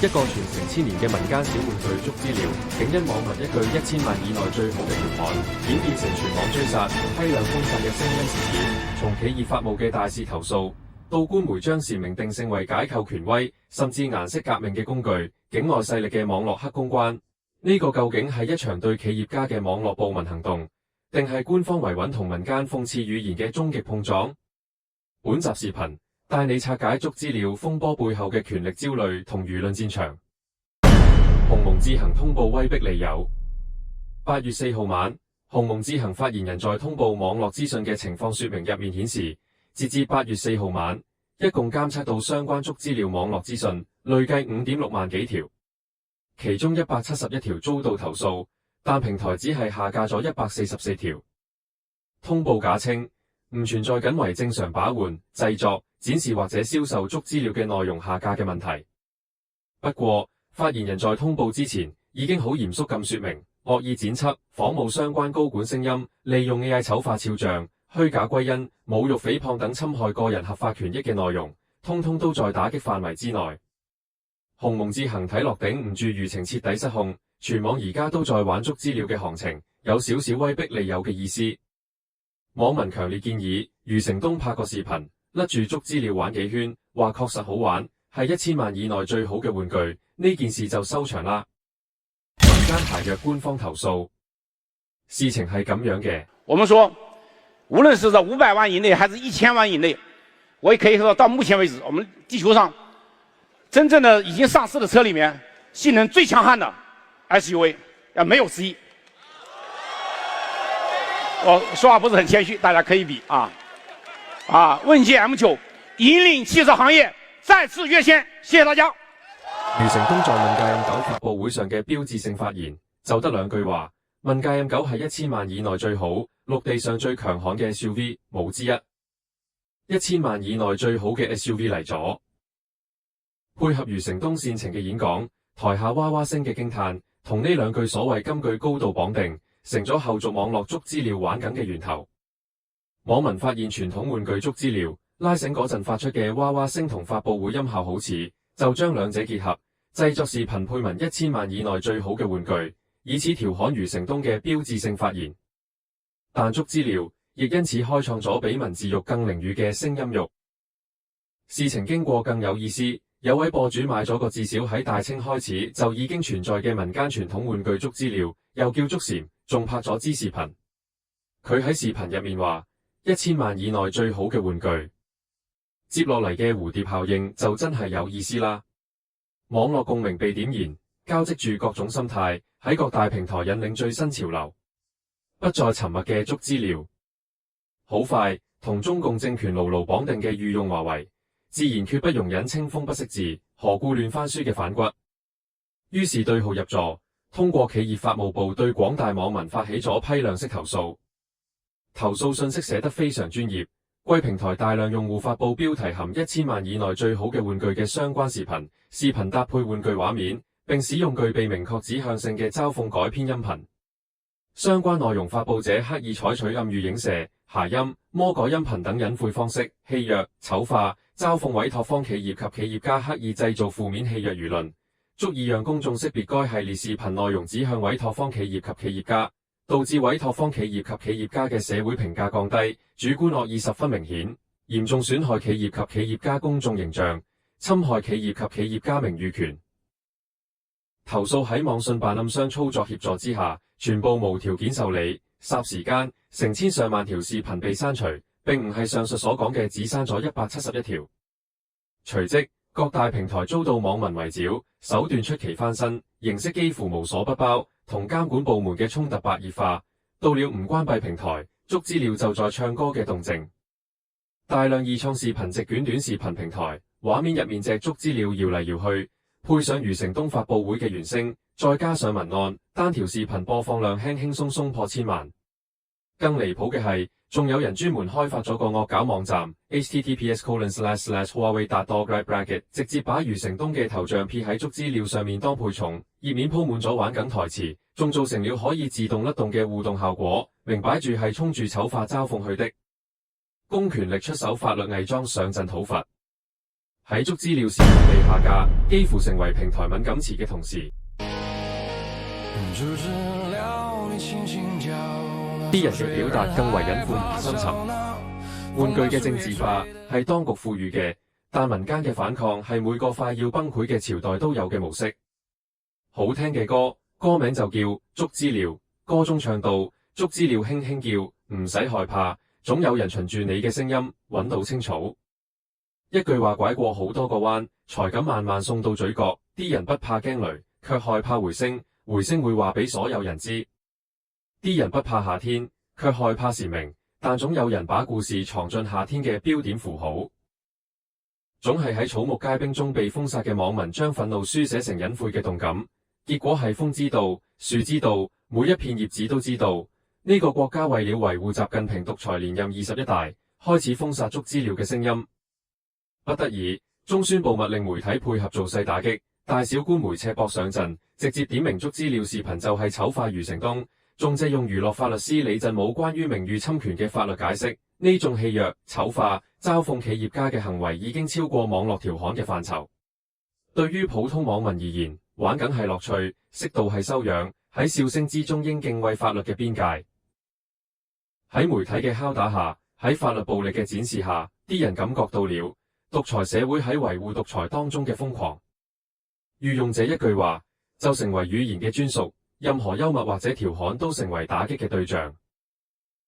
一個傳承千年嘅民間小玩具捉資料，竟因網民一句1000萬以內最好嘅調侃，演變成全網追殺、批量封殺嘅聲音事件。從企業發佈嘅大肆投訴，到官媒將闡明定性為解構權威，甚至顏色革命嘅工具，境外勢力嘅網絡黑公關，呢個究竟係一場對企業家嘅網絡暴民行動，定係官方維穩同民間諷刺語言嘅終極碰撞？本集視頻帶你拆解捉資料風波背後嘅權力焦慮同輿論戰場。鴻蒙智行通報威逼利誘。8月4號晚，鴻蒙智行發言人在通報網絡資訊嘅情況說明入面顯示，截至8月4號晚，一共監測到相關捉資料網絡資訊累計5.6萬幾條，其中171條遭到投訴，但平台只係下架咗144條。通報假稱唔存在僅為正常把玩、製作、展示或者銷售捉資料嘅內容下架嘅問題。不過，發言人在通報之前已經好嚴肅咁說明，惡意剪輯、仿冒相關高管聲音，利用 AI 醜化肖像、虛假歸因、侮辱誹謗等侵害個人合法權益嘅內容，通通都在打擊範圍之內。鴻蒙智行睇落頂唔住輿情徹底失控，全網而家都在玩捉資料嘅行情，有少少威逼利誘嘅意思。網民強烈建議余承東拍個視頻，甩住捉資料玩幾圈，話確實好玩，係1000萬以內最好嘅玩具，呢件事就收場啦。民間牌約官方投訴，事情係咁樣嘅。我們說，無論是在500萬以內還是1000萬以內，我也可以說到目前為止，我們地球上真正的已經上市的車裏面，性能最強悍的 SUV， 沒有之一。我說話不是很謙虛，大家可以比啊。問界 M9 引領汽車行業再次躍先，謝謝大家。余承東在問界 M9 發佈會上嘅標誌性發言，就得兩句話：問界 M9 係1000萬以內最好，陸地上最強悍嘅 SUV， 無之一。1000萬以內最好嘅 SUV 嚟咗。配合余承東煽情嘅演講，台下哇哇聲嘅驚嘆，同呢兩句所謂金句高度綁定，成咗後續網絡捉資料玩梗嘅源頭。網民發現傳統玩具捉資料拉繩嗰陣發出嘅哇哇聲同發佈會音效好似，就將兩者結合，製作視頻配文1000萬以內最好嘅玩具，以此調侃余承東嘅標誌性發言。但捉資料亦因此開創咗比文字獄更凌辱嘅聲音獄。事情經過更有意思，有位博主買咗個至少喺大清開始就已經存在嘅民間傳統玩具捉資料，又叫捉蟬，仲拍咗支視頻。佢喺視頻入面話1000萬以內最好嘅玩具。接落嚟嘅蝴蝶效應就真係有意思啦。網絡共鳴被點燃，交織住各種心態，喺各大平台引領最新潮流。不再沉默嘅捉資料，好快同中共政權牢牢綁定嘅御用華為，自然決不容忍清風不識字，何故亂翻書嘅反骨。於是對號入座，通過企業法務部對廣大網民發起咗批量式投訴。投訴信息寫得非常專業，貴平台大量用戶發佈標題含1000萬以內最好嘅玩具嘅相關視頻，視頻搭配玩具畫面，並使用具備明確指向性嘅嘲諷改編音頻。相關內容發佈者刻意採取暗喻影射、諧音、魔改音頻等隱晦方式，戲謔、醜化、嘲諷委託方企業及企業家，刻意製造負面戲謔輿論，足以讓公眾識別該系列視頻內容指向委託方企業及企業家，導致委託方企業及企業家嘅社會評價降低，主觀惡意十分明顯，嚴重損害企業及企業家公眾形象，侵害企業及企業家名譽權。投訴喺網信辦暗箱操作協助之下，全部無條件受理，霎時間成千上萬條視頻被刪除，並唔係上述所講嘅只刪咗171條。隨即各大平台遭到網民圍剿，手段出奇翻新，形式幾乎無所不包，同監管部門嘅衝突白熱化。到了唔關閉平台，捉資料就在唱歌嘅動靜。大量二創視頻席捲短視頻平台，畫面入面隻捉資料搖嚟搖去，配上余承東發佈會嘅原聲，再加上文案，單條視頻播放量輕輕鬆鬆破千萬。更離譜嘅係，仲有人專門開發咗個惡搞網站 https://huawei.org/bracket， 直接把余承東嘅頭像 P 喺捉資料上面當配重，頁面鋪滿咗玩梗台詞，仲造成了可以自動甩動嘅互動效果，明擺住係衝住醜化嘲諷去的。公權力出手，法律偽裝上陣討伐。喺足資料視頻被下架，幾乎成為平台敏感詞嘅同時，啲人嘅表達更為隱晦而深沉。玩具嘅政治化係當局賦予嘅，但民間嘅反抗係每個快要崩潰嘅朝代都有嘅模式。好聽嘅歌，歌名就叫足資料，歌中唱到足資料輕輕叫，唔使害怕，總有人循住你嘅聲音揾到青草。一句話拐過好多個彎，才敢慢慢送到嘴角。啲人不怕驚雷，卻害怕回聲，回聲會話俾所有人知。啲人不怕夏天，卻害怕時明，但總有人把故事藏進夏天嘅標點符號。總係喺草木皆兵中被封殺嘅網民將憤怒書寫成隱晦嘅動感，結果係風知道，樹知道，每一片葉子都知道，呢個國家為了維護習近平獨裁連任21大，開始封殺足資料嘅聲音。不得已，中宣部密令媒體配合造勢打擊，大小官媒赤膊上陣，直接點名足資料視頻就係醜化余承東，仲借用娛樂法律師李振武關於名譽侵權嘅法律解釋，呢種戲謔、醜化、嘲諷企業家嘅行為已經超過網絡調侃嘅範疇。對於普通網民而言，玩梗係樂趣，適度係修養，喺笑聲之中應敬畏法律嘅邊界。喺媒體嘅敲打下，喺法律暴力嘅展示下，啲人感覺到了獨裁社會喺維護獨裁當中嘅瘋狂。御用這一句話就成為語言嘅專屬，任何幽默或者調侃都成為打擊嘅對象。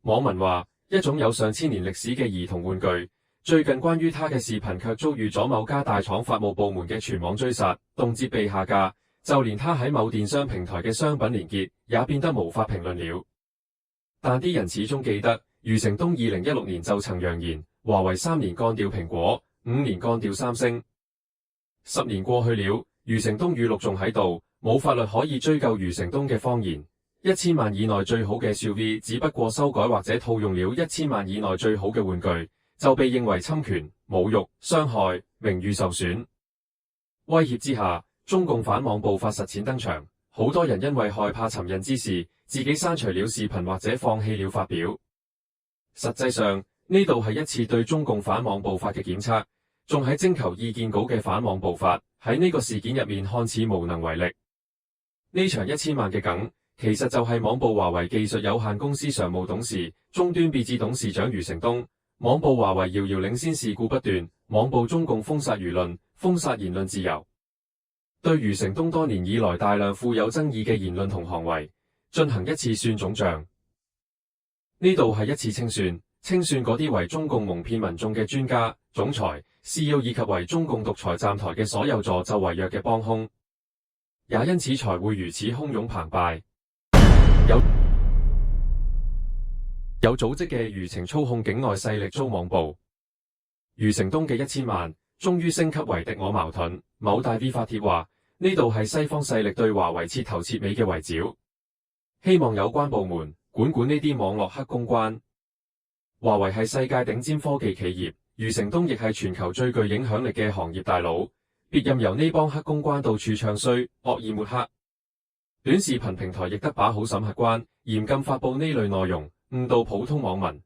網民話，一種有上千年歷史嘅兒童玩具，最近關於他嘅視頻卻遭遇咗某家大廠法務部門嘅全網追殺，動輒被下架，就連他喺某電商平台嘅商品連結也變得無法評論了。但啲人始終記得，余承東2016年就曾揚言，華為3年幹掉蘋果，5年幹掉三星。10年過去了，余承東語錄仲喺度，冇法律可以追究余承東嘅謊言。1000萬以內最好嘅 SUV 只不過修改或者套用了1000萬以內最好嘅玩具，就被認為侵權、侮辱、傷害、名譽受損。威脅之下，中共反網暴法實踐登場，好多人因為害怕尋釁之事，自己刪除了視頻或者放棄了發表。實際上，呢度係一次對中共反網暴法嘅檢測，仲喺徵求意見稿嘅反網暴法喺呢個事件入面看似無能為力。呢場1000萬嘅梗，其實就係網暴華為技術有限公司常務董事、終端別致董事長余承東。網暴華為遙遙領先事故不斷，網暴中共封殺輿論，封殺言論自由，對余承東多年以來大量富有爭議嘅言論同行為進行一次算總賬。呢度係一次清算，清算嗰啲為中共蒙騙民眾嘅專家、總裁、CEO 以及為中共獨裁站台嘅所有助紂為虐嘅幫兇，也因此才會如此洶湧澎湃。有組織嘅輿情操控境外勢力遭網暴，余承東嘅1000萬終於升級為敵我矛盾。某大 V 發帖話，呢度係西方勢力對華為徹頭徹尾嘅圍剿，希望有關部門管管呢啲網絡黑公關。華為係世界頂尖科技企業，余承東亦係全球最具影響力嘅行業大佬，別任由呢幫黑公關到處唱衰、惡意抹黑。短視頻平台亦得把好審核關，嚴禁發佈呢類內容，誤導普通網民。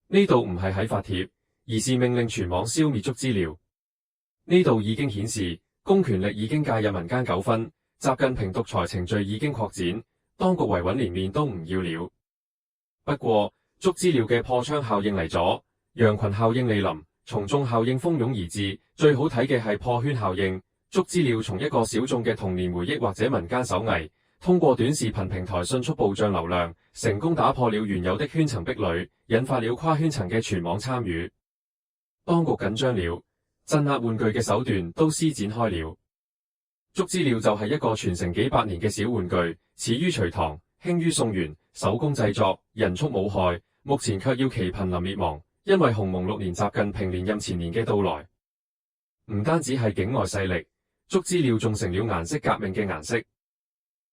呢度唔係喺發帖，而是命令全網消滅足資料。呢度已經顯示公權力已經介入民間糾紛，習近平獨裁程序已經擴展，當局維穩連面都唔要了。不過足資料嘅破窗效應嚟咗，羊群效應嚟臨，從眾效應蜂擁而至，最好睇嘅係破圈效應。足資料從一個小眾嘅童年回憶或者民間手藝，通過短視頻平台迅速暴漲流量，成功打破了原有的圈層壁壘，引發了跨圈層嘅全網參與。當局緊張了，鎮壓玩具嘅手段都施展開了。足資料就係一個傳承幾百年嘅小玩具，始於隋唐，興於宋元，手工製作，人畜無害，目前卻要其瀕臨滅亡，因為洪蒙6年習近平連任前年嘅到來。唔單止係境外勢力，足資料仲成了顏色革命嘅顏色。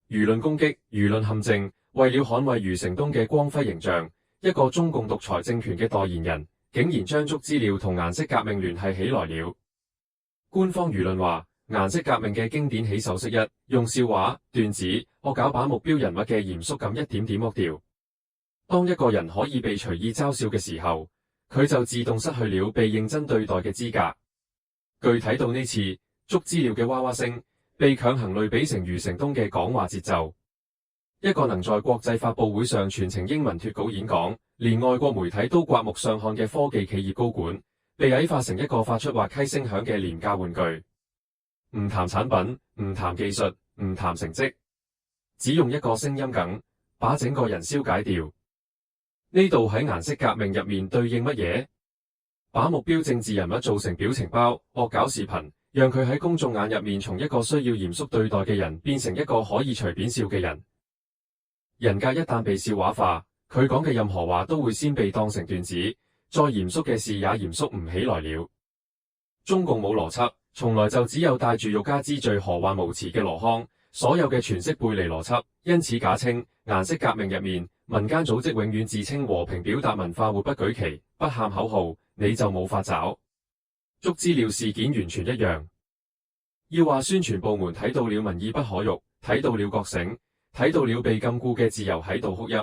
輿論攻擊、輿論陷阱，為了捍衛余承東嘅光輝形象，一個中共獨裁政權嘅代言人，竟然將足資料同顏色革命聯繫起來了。官方輿論話，顏色革命嘅經典起手式一，用笑話、段子、惡搞把目標人物嘅嚴肅感一點點剝掉。當一個人可以被隨意嘲笑嘅時候，佢就自動失去了被認真對待嘅資格。具體到呢次捉資料嘅娃娃聲，被強行類比成余承東嘅講話節奏。一個能在國際發佈會上全程英文脫稿演講，連外國媒體都刮目相看嘅科技企業高管，被矮化成一個發出滑稽聲響嘅廉價玩具。唔談產品，唔談技術，唔談成績，只用一個聲音梗，把整個人消解掉。呢度喺顏色革命入面對應乜嘢？把目標政治人物做成表情包、惡搞視頻，讓佢喺公眾眼入面從一個需要嚴肅對待嘅人，變成一個可以隨便笑嘅人。人格一旦被笑話化，佢講嘅任何話都會先被當成段子，再嚴肅嘅事也嚴肅唔起來了。中共冇邏輯，從來就只有帶住欲加之罪、何患無辭嘅羅腔，所有嘅詮釋背離邏輯，因此假稱顏色革命入面民間組織永遠自稱和平表達文化，活不舉旗，不喊口號，你就冇法找。捉資料事件完全一樣，要話宣傳部門睇到了民意不可辱，睇到了覺醒，睇到了被禁錮嘅自由喺度哭泣。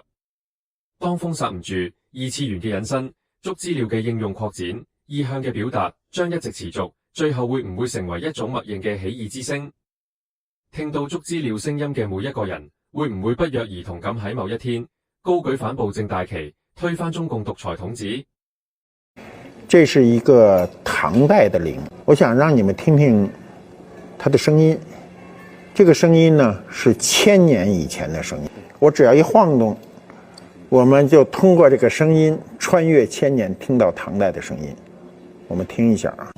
當封殺唔住，二次元嘅引申，捉資料嘅應用擴展，意向嘅表達將一直持續，最後會唔會成為一種默認嘅起義之聲？聽到捉資料聲音嘅每一個人，會唔會不約而同咁喺某一天高舉反暴政大旗，推翻中共獨裁統治？這是一個唐代的鈴，我想讓你們聽聽它的聲音。這個聲音呢，是1000年以前的聲音。我只要一晃動，我們就通過這個聲音穿越1000年，聽到唐代的聲音。我們聽一下啊。